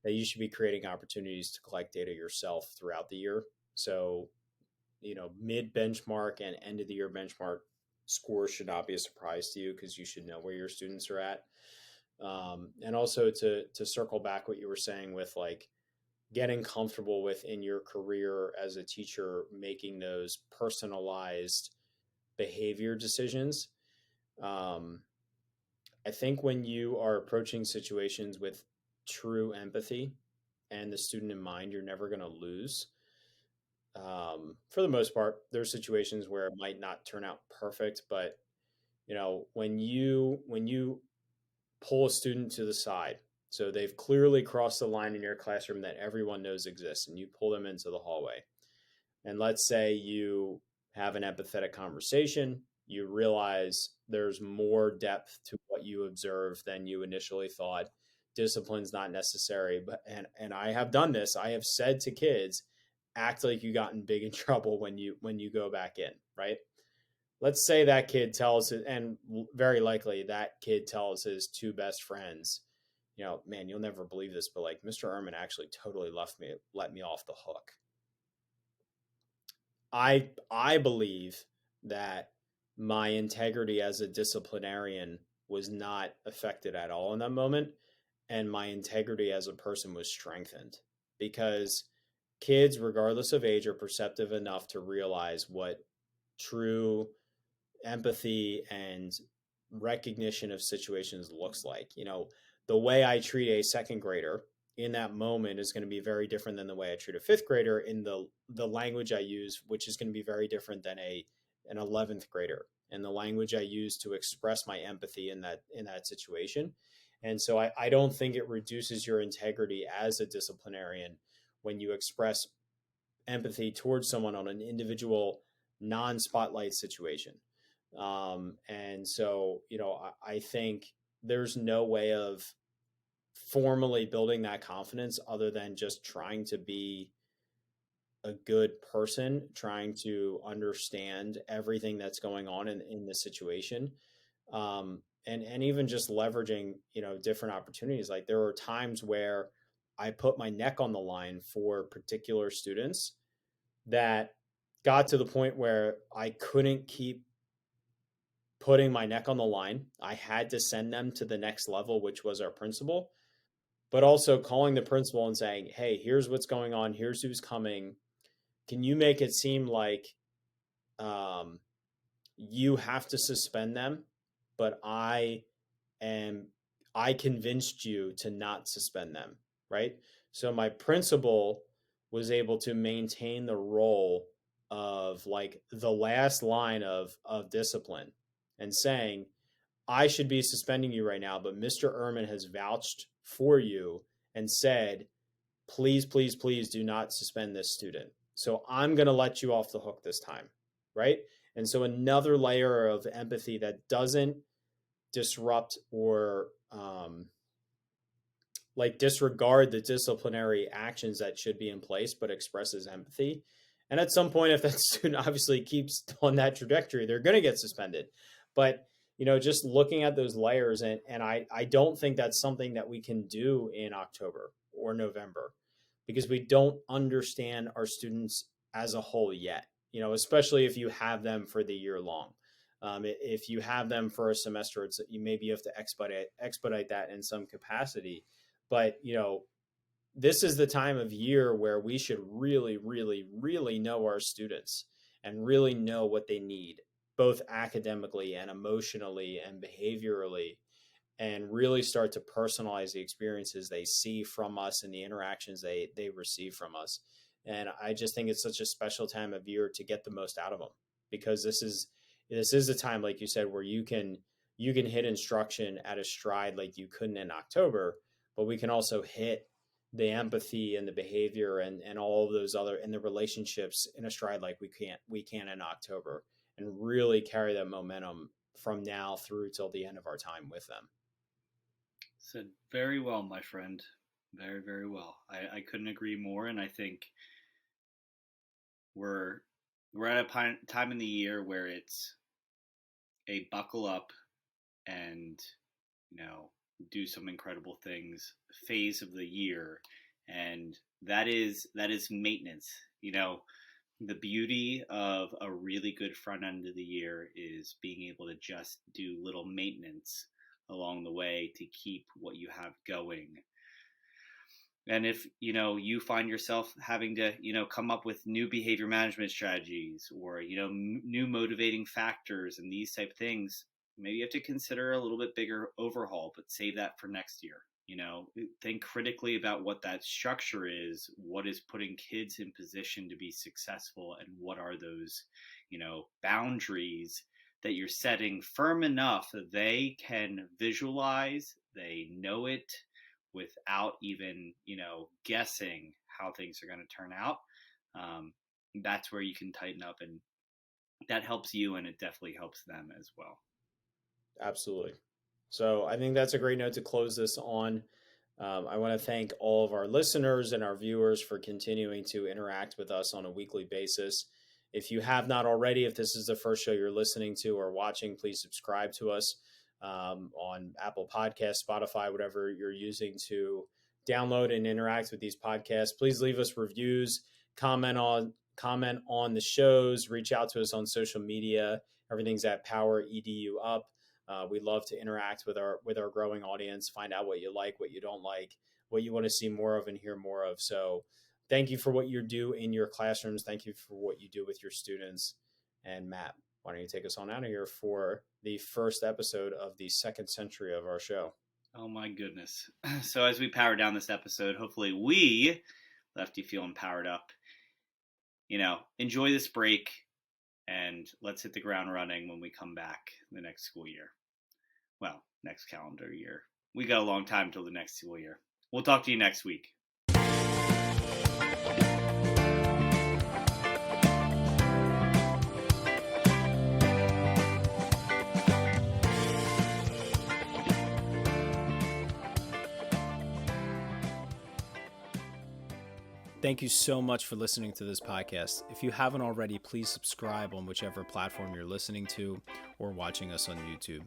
that you should be creating opportunities to collect data yourself throughout the year. So, mid benchmark and end of the year benchmark scores should not be a surprise to you because you should know where your students are at. And also to circle back what you were saying with like getting comfortable with in your career as a teacher, making those personalized behavior decisions. I think when you are approaching situations with true empathy and the student in mind, you're never going to lose. For the most part, there's situations where it might not turn out perfect, but when you pull a student to the side, so they've clearly crossed the line in your classroom that everyone knows exists, and you pull them into the hallway. And let's say you have an empathetic conversation, you realize there's more depth to what you observe than you initially thought. Discipline's not necessary, but and I have done this. I have said to kids, act like you got in big trouble when you go back in, right? Let's say that kid tells, and very likely that kid tells his two best friends, man, you'll never believe this, but like Mr. Ehrman actually totally let me off the hook. I believe that my integrity as a disciplinarian was not affected at all in that moment, and my integrity as a person was strengthened because kids, regardless of age, are perceptive enough to realize what true empathy and recognition of situations looks like. The way I treat a second grader in that moment is going to be very different than the way I treat a fifth grader in the language I use, which is going to be very different than an 11th grader, and the language I use to express my empathy in that situation. And so I don't think it reduces your integrity as a disciplinarian when you express empathy towards someone on an individual non-spotlight situation. And so, I think there's no way of formally building that confidence other than just trying to be a good person, trying to understand everything that's going on in the situation. And even just leveraging, different opportunities. Like there were times where I put my neck on the line for particular students that got to the point where I couldn't keep putting my neck on the line. I had to send them to the next level, which was our principal, but also calling the principal and saying, hey, here's what's going on. Here's who's coming. Can you make it seem like you have to suspend them, but I convinced you to not suspend them, right? So my principal was able to maintain the role of like the last line of discipline and saying, I should be suspending you right now, but Mr. Ehrman has vouched for you and said, please, please, please do not suspend this student. So I'm going to let you off the hook this time, right? And so another layer of empathy that doesn't disrupt or disregard the disciplinary actions that should be in place, but expresses empathy. And at some point, if that student obviously keeps on that trajectory, they're going to get suspended. But just looking at those layers, and I don't think that's something that we can do in October or November because we don't understand our students as a whole yet, especially if you have them for the year long. If you have them for a semester, maybe you have to expedite that in some capacity. But, this is the time of year where we should really, really, really know our students and really know what they need, both academically and emotionally and behaviorally, and really start to personalize the experiences they see from us and the interactions they receive from us. And I just think it's such a special time of year to get the most out of them, because this is a time, like you said, where you can hit instruction at a stride like you couldn't in October, but we can also hit the empathy and the behavior and all of those other and the relationships in a stride like we can in October, and really carry that momentum from now through till the end of our time with them. Said very well, my friend. Very, very well. I couldn't agree more, and I think we're at a time in the year where it's a buckle up and do some incredible things phase of the year, and that is maintenance. The beauty of a really good front end of the year is being able to just do little maintenance along the way to keep what you have going. And if you find yourself having to come up with new behavior management strategies or new motivating factors and these type of things, maybe you have to consider a little bit bigger overhaul, but save that for next year. Think critically about what that structure is, what is putting kids in position to be successful, and what are those boundaries that you're setting firm enough that they can visualize, they know it without even guessing how things are going to turn out. That's where you can tighten up, and that helps you, and it definitely helps them as well. Absolutely. So I think that's a great note to close this on. I want to thank all of our listeners and our viewers for continuing to interact with us on a weekly basis. If you have not already, if this is the first show you're listening to or watching, please subscribe to us. on Apple Podcasts, Spotify, whatever you're using to download and interact with these podcasts. Please leave us reviews, comment on the shows, reach out to us on social media. Everything's at Power EDU Up. We love to interact with our growing audience, find out what you like, what you don't like, what you want to see more of and hear more of. So thank you for what you do in your classrooms. Thank you for what you do with your students. And Matt, why don't you take us on out of here for the first episode of the second century of our show? Oh my goodness. So as we power down this episode, hopefully we left you feeling powered up. Enjoy this break and let's hit the ground running when we come back the next school year. Well, next calendar year. We got a long time till the next school year. We'll talk to you next week. Thank you so much for listening to this podcast. If you haven't already, please subscribe on whichever platform you're listening to or watching us on YouTube.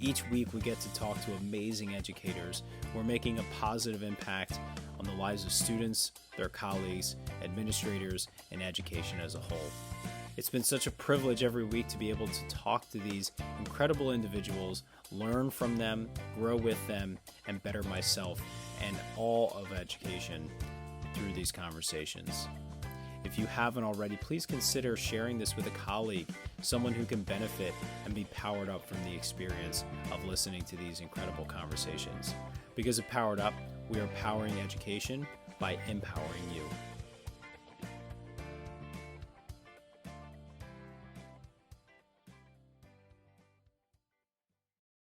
Each week we get to talk to amazing educators who are making a positive impact on the lives of students, their colleagues, administrators, and education as a whole. It's been such a privilege every week to be able to talk to these incredible individuals, learn from them, grow with them, and better myself and all of education through these conversations. If you haven't already, please consider sharing this with a colleague, someone who can benefit and be powered up from the experience of listening to these incredible conversations. Because of Powered Up, we are powering education by empowering you.